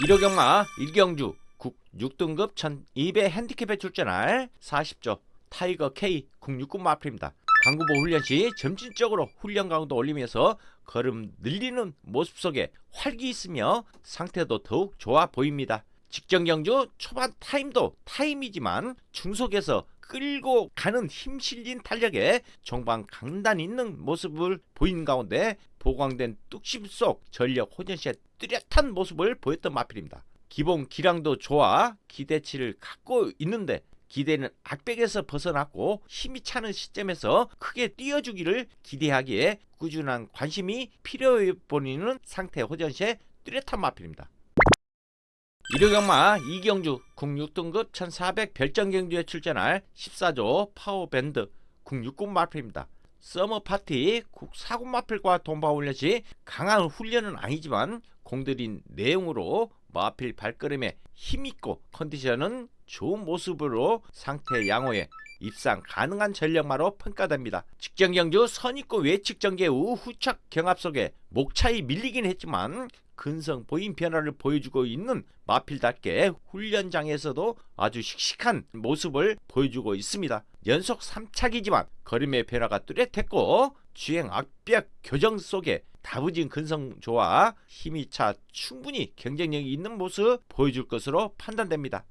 1호경마 1경주 국 6등급 1200 핸디캡에 출전할 40조 타이거 K 국6군 마필입니다. 강구보 훈련 시 점진적으로 훈련 강도 올리면서 걸음 늘리는 모습 속에 활기 있으며 상태도 더욱 좋아 보입니다. 직전 경주 초반 타임도 타임이지만 중속에서 끌고 가는 힘 실린 탄력에 종반 강단 있는 모습을 보이는 가운데 보강된 뚝심 속 전력 호전시의 뚜렷한 모습을 보였던 마필입니다. 기본 기량도 좋아 기대치를 갖고 있는데 기대는 악백에서 벗어났고 힘이 차는 시점에서 크게 뛰어주기를 기대하기에 꾸준한 관심이 필요해 보이는 상태 호전시의 뚜렷한 마필입니다. 1호경마 2경주 국 6등급 1400 별정경주에 출전할 14조 파워밴드 국 6군 마필입니다. 서머파티 국 4군 마필과 동반훈련 시 강한 훈련은 아니지만 공들인 내용으로 마필 발걸음에 힘있고 컨디션은 좋은 모습으로 상태 양호에 입상 가능한 전력마로 평가됩니다. 직전 경주 선입고 외측 전개 후 후착 경합 속에 목 차이 밀리긴 했지만 근성 보인 변화를 보여주고 있는 마필답게 훈련장에서도 아주 씩씩한 모습을 보여주고 있습니다. 연속 3착이지만 걸음의 변화가 뚜렷했고 주행 악벽 교정 속에 다부진 근성 좋아 힘이 차 충분히 경쟁력이 있는 모습 보여줄 것으로 판단됩니다.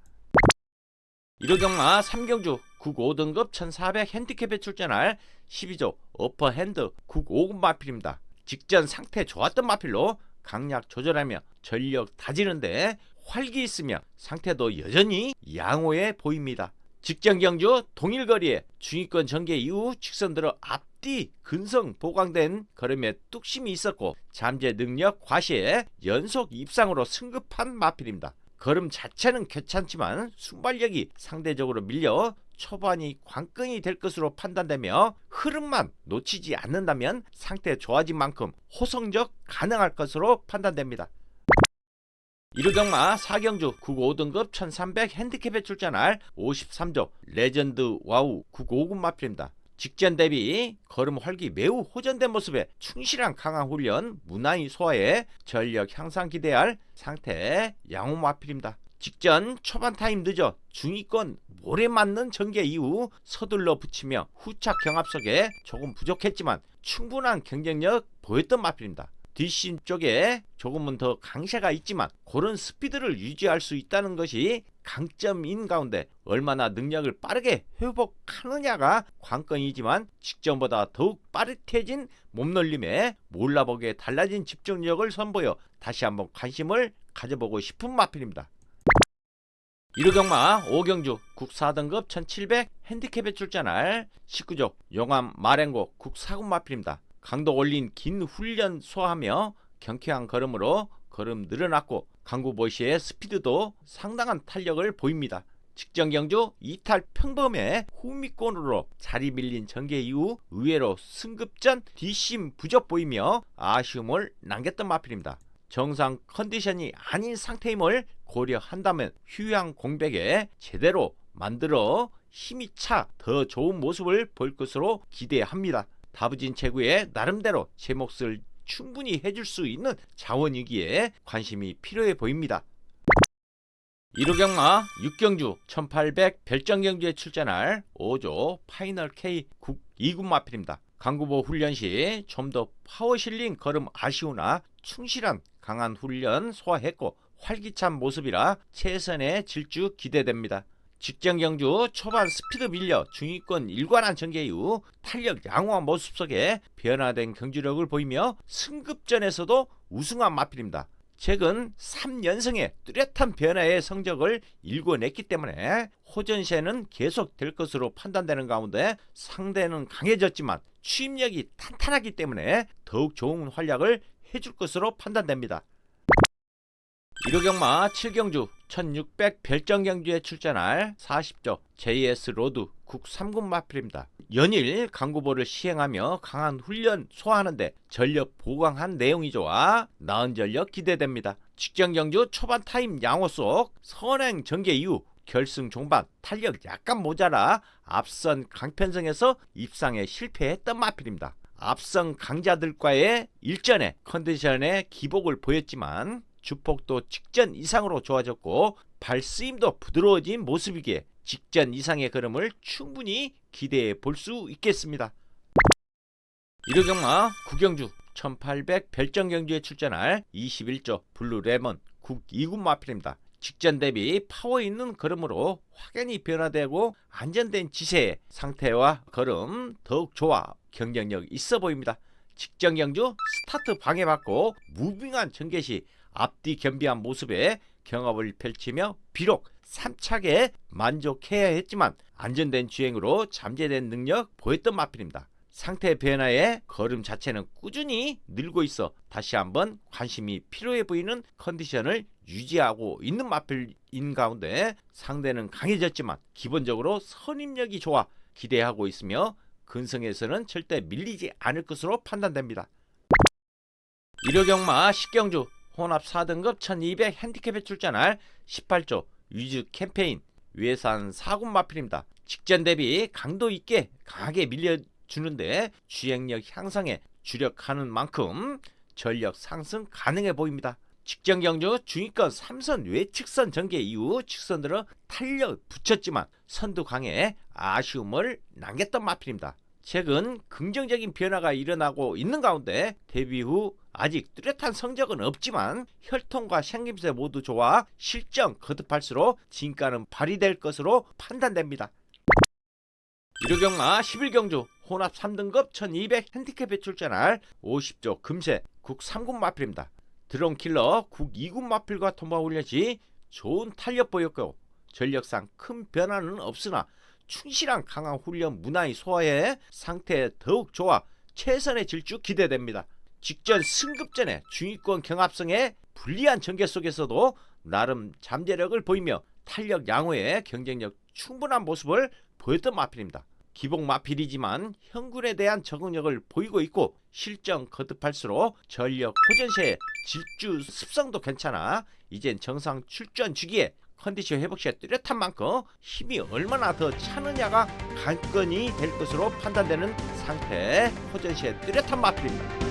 1호경마 3경주 국 5등급 1400 핸디캡에 출전할 12조 어퍼핸드 국 5군 마필입니다. 직전 상태 좋았던 마필로 강약 조절하며 전력 다지는데 활기 있으며 상태도 여전히 양호해 보입니다. 직전 경주 동일거리에 중위권 전개 이후 직선 들어 앞뒤 근성 보강된 걸음에 뚝심이 있었고 잠재 능력 과시에 연속 입상으로 승급한 마필입니다. 걸음 자체는 괜찮지만 순발력이 상대적으로 밀려 초반이 관건이 될 것으로 판단되며 흐름만 놓치지 않는다면 상태 좋아진 만큼 호성적 가능할 것으로 판단됩니다. 1호경마 4경주 국 5등급 1300 핸디캡에 출전할 53조 레전드 와우 국 5군 마필입니다. 직전 대비 걸음 활기 매우 호전된 모습에 충실한 강한 훈련 무난히 소화해 전력 향상 기대할 상태 양호 마필입니다. 직전 초반 타임 늦어 중위권 모래 맞는 전개 이후 서둘러 붙이며 후착 경합 속에 조금 부족했지만 충분한 경쟁력 보였던 마필입니다. 뒷심 쪽에 조금은 더 강세가 있지만 그런 스피드를 유지할 수 있다는 것이 강점인 가운데 얼마나 능력을 빠르게 회복하느냐가 관건이지만 직전보다 더욱 빠릿해진 몸놀림에 몰라보게 달라진 집중력을 선보여 다시 한번 관심을 가져보고 싶은 마필입니다. 1호경마 5경주 국 4등급 1700 핸디캡에 출전할 19조 용암 마랭고 국 4군 마필입니다. 강도 올린 긴 훈련 소화하며 경쾌한 걸음으로 걸음 늘어났고 강구보시의 스피드도 상당한 탄력을 보입니다. 직전 경주 이탈 평범에 후미권으로 자리 밀린 전개 이후 의외로 승급전 뒷심 부족 보이며 아쉬움을 남겼던 마필입니다. 정상 컨디션이 아닌 상태임을 고려한다면 휴양 공백에 제대로 만들어 힘이 차 더 좋은 모습을 볼 것으로 기대합니다. 다부진 체구에 나름대로 제 몫을 충분히 해줄 수 있는 자원이기에 관심이 필요해 보입니다. 1호경마 6경주 1800 별정경주에 출전할 5조 파이널 K 국 2군 마필입니다. 강구보 훈련 시 좀 더 파워 실린 걸음 아쉬우나 충실한 강한 훈련 소화했고 활기찬 모습이라 최선의 질주 기대됩니다. 직전 경주 초반 스피드 밀려 중위권 일관한 전개 이후 탄력 양호한 모습 속에 변화된 경주력을 보이며 승급전에서도 우승한 마필입니다. 최근 3연승의 뚜렷한 변화의 성적을 일궈냈기 때문에 호전세는 계속될 것으로 판단되는 가운데 상대는 강해졌지만 추임력이 탄탄하기 때문에 더욱 좋은 활약을 해줄 것으로 판단됩니다. 1호경마 7경주 1600 별정경주에 출전할 40조 JS 로드 국 3군 마필입니다. 연일 강구보를 시행하며 강한 훈련 소화하는데 전력 보강한 내용이 좋아 나은 전력 기대됩니다. 직전 경주 초반 타임 양호 속 선행 전개 이후 결승 종반 탄력 약간 모자라 앞선 강편성에서 입상에 실패했던 마필입니다. 앞선 강자들과의 일전에 컨디션에 기복을 보였지만 주폭도 직전 이상으로 좋아졌고 발스임도 부드러워진 모습이기에 직전 이상의 걸음을 충분히 기대해 볼 수 있겠습니다. 1호 경마 구경주 1800 별정경주에 출전할 21조 블루레몬 국 2군 마필입니다. 직전 대비 파워 있는 걸음으로 확연히 변화되고 안전된 지세의 상태와 걸음 더욱 좋아 경쟁력 있어 보입니다. 직전 경주 스타트 방해받고 무빙한 전개시 앞뒤 겸비한 모습에 경합을 펼치며 비록 3착에 만족해야 했지만 안전된 주행으로 잠재된 능력 보였던 마필입니다. 상태 변화에 걸음 자체는 꾸준히 늘고 있어 다시 한번 관심이 필요해 보이는 컨디션을 유지하고 있는 마필인 가운데 상대는 강해졌지만 기본적으로 선임력이 좋아 기대하고 있으며 근성에서는 절대 밀리지 않을 것으로 판단됩니다. 1호 경마 10경주 혼합 4등급 1200 핸디캡에 출전할 18조 위즈 캠페인 외산 4군 마필입니다. 직전 대비 강도 있게 강하게 밀려주는데 주행력 향상에 주력하는 만큼 전력 상승 가능해 보입니다. 직전 경주 중위권 3선 외측선 전개 이후 측선들은 탄력 붙였지만 선두 강에 아쉬움을 남겼던 마필입니다. 최근 긍정적인 변화가 일어나고 있는 가운데 데뷔 후 아직 뚜렷한 성적은 없지만 혈통과 생김새 모두 좋아 실전 거듭할수록 진가는 발휘될 것으로 판단됩니다. 1호 경마 11경주 혼합 3등급 1200 핸디캡에 출전할 50조 금세 국 3군 마필입니다. 드론킬러 국 2군 마필과 통과훈련 시 좋은 탄력 보였고 전력상 큰 변화는 없으나 충실한 강한 훈련 무난히 소화해 상태 더욱 좋아 최선의 질주 기대됩니다. 직전 승급전에 중위권 경합성에 불리한 전개 속에서도 나름 잠재력을 보이며 탄력 양호에 경쟁력 충분한 모습을 보였던 마필입니다. 기복 마필이지만 형군에 대한 적응력을 보이고 있고 실전 거듭할수록 전력 호전시에 질주 습성도 괜찮아 이젠 정상 출전 주기에 컨디션 회복 시에 뚜렷한 만큼 힘이 얼마나 더 차느냐가 관건이 될 것으로 판단되는 상태 호전시에 뚜렷한 마필입니다.